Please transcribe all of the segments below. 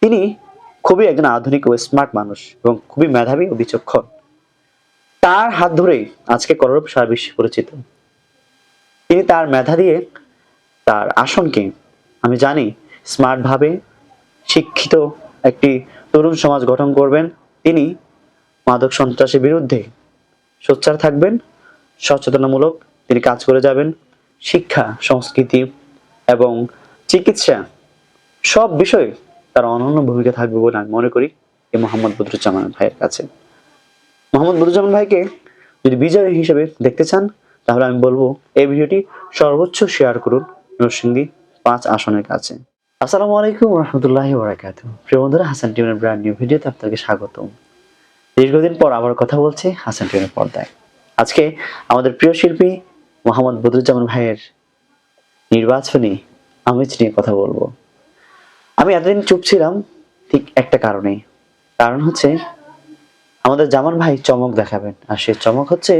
তিনি খুবই একজন আধুনিক ও স্মার্ট মানুষ এবং খুবই মেধাবী ও বিচক্ষণ। তার হাত ধরেই আজকে কলরব সারা বিশ্বে পরিচিত। তিনি তার মেধা দিয়ে তার আসনকে আমি জানি স্মার্ট ভাবে শিক্ষিত একটি তরুণ সমাজ গঠন করবেন। তিনি মাদক সন্ত্রাসের বিরুদ্ধে সোচ্চার থাকবেন, সচেতনামূলক তিনি কাজ করে যাবেন। শিক্ষা, সংস্কৃতি এবং চিকিৎসা সব বিষয়ে তার অনন্য ভূমিকা থাকবে বলে আমি মনে করি এই মোহাম্মদ বদরুজ্জামান ভাইয়ের কাছে। মোহাম্মদ বদরুজ্জামান ভাইকে যদি বিজয়ী হিসেবে দেখতে চান তাহলে আমি বলবো এই ভিডিওটি সর্বোচ্চ শেয়ার করুন নরসিংদী 5 আসনের কাছে। আসসালামু আলাইকুম রহমতুল্লাহি বারাকাতুহু। প্রিয় বন্ধুরা, হাসান টিউনের ব্র্যান্ড নিউ ভিডিওতে আপনাকে স্বাগতম। দীর্ঘদিন পর আবার কথা বলছি হাসান টিউনের পর্দায়। আজকে আমাদের প্রিয় শিল্পী মোহাম্মদ বদরুজ্জামান ভাইয়ের নির্বাচনী আমেজ নিয়ে কথা বলবো। আমি এতদিন চুপ ছিলাম ঠিক একটা কারণেই, কারণ হচ্ছে আমাদের জামান ভাই চমক দেখাবেন, আর সে চমক হচ্ছে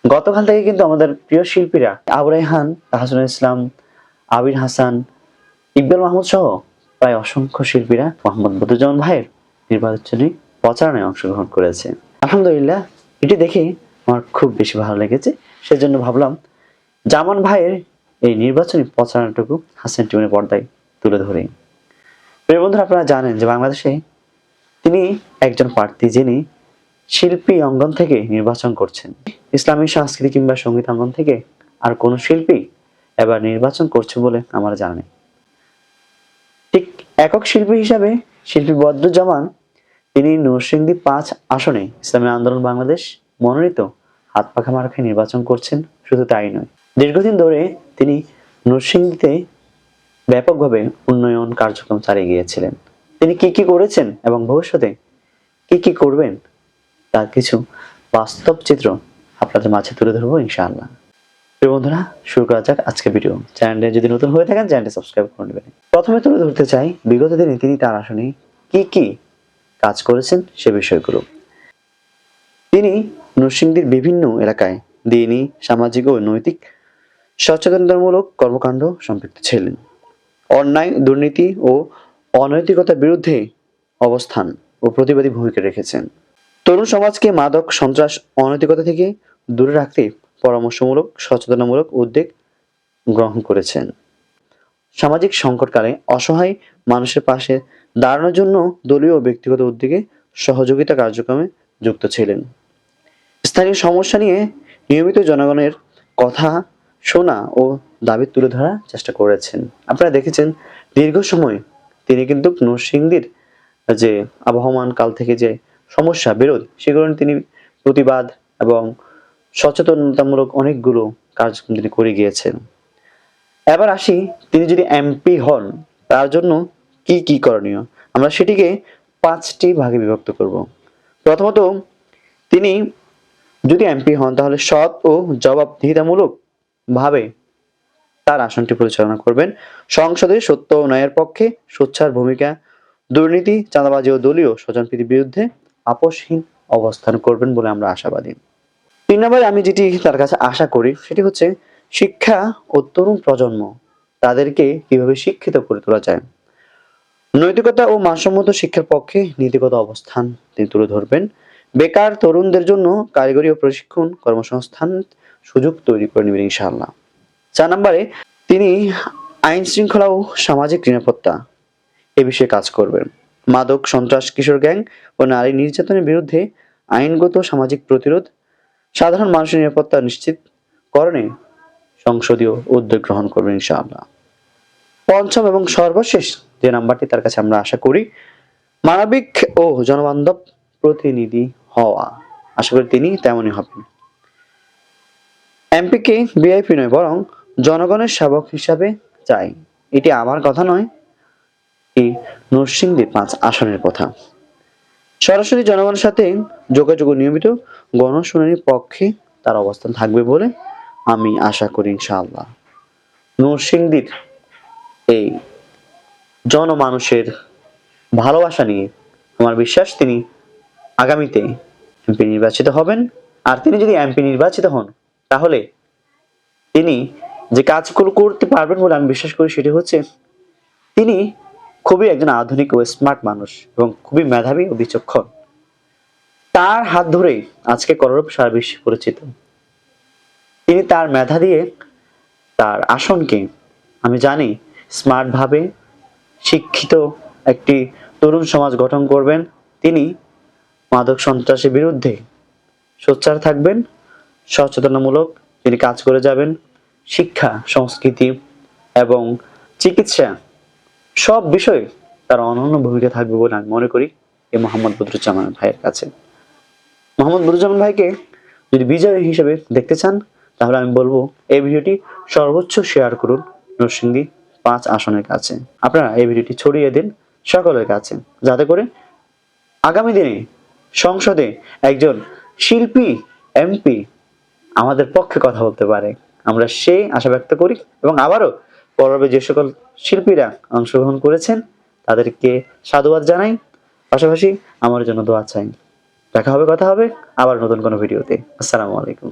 গতকাল থেকে কিন্তু আমাদের প্রিয় শিল্পীরা আবু রায়হান, তাহসানুল ইসলাম, আবির হাসান, ইকবাল মাহমুদ সহ প্রায় অসংখ্য শিল্পীরা মোহাম্মদ বদরুজ্জামান ভাইয়ের নির্বাচনী প্রচারণায় অংশগ্রহণ করেছে। আলহামদুলিল্লাহ, এটি দেখে আমার খুব বেশি ভালো লেগেছে। সেজন্য ভাবলাম জামান ভাইয়ের এই নির্বাচনী প্রচারণাটুকু হাসান টিউনের পর্দায় তুলে ধরে। প্রিয় বন্ধুরা, আপনারা জানেন যে বাংলাদেশে তিনি একজন প্রার্থী যিনি শিল্পী অঙ্গন থেকে নির্বাচন করছেন। ইসলামী সংস্কৃতি কিংবা সঙ্গীত অঙ্গন থেকে আর কোন শিল্পী এবার নির্বাচন করছে বলে আমার জানা নেই। ঠিক একক শিল্পী হিসাবে শিল্পী বদরুজ্জামান তিনি নরসিংদী 5 আসনে ইসলামী আন্দোলন বাংলাদেশ মনোনীত হাত পাখা মার্কায় নির্বাচন করছেন। শুধু তাই নয়, দীর্ঘদিন ধরে তিনি নরসিংদীতে ব্যাপকভাবে উন্নয়ন কার্যক্রম চালিয়ে গিয়েছিলেন। তিনি কি কি করেছেন এবং ভবিষ্যতে কি কি করবেন তার কিছু বাস্তব চিত্র আপনাদের মাঝে তুলে ধরবো ইনশাআল্লাহ। প্রিয় বন্ধুরা, শুরু করা যাক আজকে ভিডিও। চ্যানেলে যদি নতুন হয়ে থাকেন চ্যানেলটি সাবস্ক্রাইব করে নেবেন। প্রথমে তুলে ধরতে চাই বিগত দিনে তিনি তার আসনে কি কি কাজ করেছেন সে বিষয়গুলো। তিনি নরসিংদীর বিভিন্ন এলাকায় দ্বীনি, সামাজিক ও নৈতিক সচেতনতামূলক কর্মকাণ্ড সম্পৃক্ত ছিলেন। অন্যায়, দুর্নীতি ও অনৈতিকতার বিরুদ্ধে অবস্থান ও প্রতিবাদী ভূমিকা রেখেছেন। তরুণ সমাজকে মাদক, সন্ত্রাস, অনৈতিকতা থেকে দূরে রাখতে পরামর্শমূলক, সচেতনামূলক উদ্যোগ গ্রহণ করেছেন। সামাজিক সংকটকালে অসহায় মানুষের পাশে দাঁড়ানোর জন্য দলীয় ও ব্যক্তিগত উদ্যোগে সহযোগিতা কার্যক্রমে যুক্ত ছিলেন। স্থানীয় সমস্যা নিয়ে নিয়মিত জনগণের কথা শোনা ও দাবি তুলে ধরার চেষ্টা করেছেন। আপনারা দেখেছেন দীর্ঘ সময় তিনি কিন্তু নরসিংদীর যে আবহমান কাল থেকে যে সমস্যা বিরোধ সেগুলো তিনি প্রতিবাদ এবং সচেতনতামূলক অনেকগুলো কার্যক্রম তিনি করে গিয়েছেন। এবার আসি, তিনি যদি এমপি হন তার জন্য কি কি করণীয়, আমরা সেটিকে 5টি ভাগে বিভক্ত করব। প্রথমত, তিনি যদি এমপি হন তাহলে সৎ ও জবাবদিহিতামূলক ভাবে তার আসনটি পরিচালনা করবেন। সংসদে সত্য ও ন্যায়ের পক্ষে সোচ্চার ভূমিকা, দুর্নীতি, চাঁদাবাজি ও দলীয় স্বজনপ্রীতির বিরুদ্ধে আপোষহীন অবস্থান করবেন বলে আমরা আশাবাদী। 3 নম্বরে আমি যেটি তার কাছে আশা করি সেটি হচ্ছে শিক্ষা ও তরুণ প্রজন্ম, তাদেরকে কিভাবে শিক্ষিত করে তোলা যায়। নৈতিকতা ও মানসম্মত শিক্ষার পক্ষে নীতিগত অবস্থান তিনি তুলে ধরবেন। বেকার তরুণদের জন্য কারিগরি ও প্রশিক্ষণ কর্মসংস্থান সুযোগ তৈরি করে নেবেন ইনশাআল্লাহ। 4 নম্বরে তিনি আইন শৃঙ্খলা ও সামাজিক নিরাপত্তা এ বিষয়ে কাজ করবেন। মাদক, সন্ত্রাস, কিশোর গ্যাং ও নারী নির্যাতনের বিরুদ্ধে আইনগত সামাজিক প্রতিরোধ, সাধারণ মানুষের নিরাপত্তা নিশ্চিতকরণে সংসদীয় উদ্যোগ গ্রহণ করবেন ইনশাআল্লাহ। 5ম এবং সর্বশেষ যে নাম্বারটি তার কাছে আমরা আশা করি, মানবিক ও জনবান্ধব প্রতিনিধি হওয়া। আশা করি তিনি তেমনই হবেন। এমপিকে ভিআইপি নয় বরং জনগণের সেবক হিসাবে চাই। এটি আমার কথা নয়, এই নরসিংদী 5 আসনের কথা। সরাসরি জনগণের সাথে যোগাযোগ ও নিয়মিত গণশুনানির পক্ষে তার অবস্থান থাকবে বলে আমি আশা করি ইনশাআল্লাহ। নরসিংদীর এই জনমানুষের ভালোবাসা নিয়ে আমার বিশ্বাস তিনি আগামীতে এমপি নির্বাচিত হবেন। আর তিনি যদি এমপি নির্বাচিত হন তাহলে তিনি যে কাজগুলো করতে পারবেন বলে আমি বিশ্বাস করি সেটি হচ্ছে তিনি খুবই একজন আধুনিক ও স্মার্ট মানুষ এবং খুবই মেধাবী ও বিচক্ষণ। তার হাত ধরেই আজকে কলরব সারা বিশ্বে পরিচিত। তিনি তার মেধা দিয়ে তার আসনকে, আমি জানি, স্মার্ট ভাবে শিক্ষিত একটি তরুণ সমাজ গঠন করবেন। তিনি মাদক সন্ত্রাসের বিরুদ্ধে সোচ্চার থাকবেন, সচেতনামূলক তিনি কাজ করে যাবেন। শিক্ষা, সংস্কৃতি এবং চিকিৎসা সব বিষয়ে তার অনন্য ভূমিকা থাকবে বলে আমি মনে করি এই মোহাম্মদ বদরুজ্জামান ভাইয়ের কাছে। মোহাম্মদ বদরুজ্জামান ভাইকে যদি বিজয়ী হিসেবে দেখতে চান, তাহলে আমি বলবো এই ভিডিওটি সর্বোচ্চ শেয়ার করুন নরসিংদী 5 আসনের কাছে। আপনারা এই ভিডিওটি ছড়িয়ে দিন সকলের কাছে, যাতে করে আগামী দিনে সংসদে একজন শিল্পী এমপি আমাদের পক্ষে কথা বলতে পারে। আমরা সেই আশা ব্যক্ত করি এবং আবারও পর্বে যে সকল শিল্পীরা অংশগ্রহণ করেছেন তাদেরকে সাধুবাদ জানাই, পাশাপাশি আমার জন্য দোয়া চাই। দেখা হবে, কথা হবে আবার নতুন কোনো ভিডিওতে। আসসালামু আলাইকুম।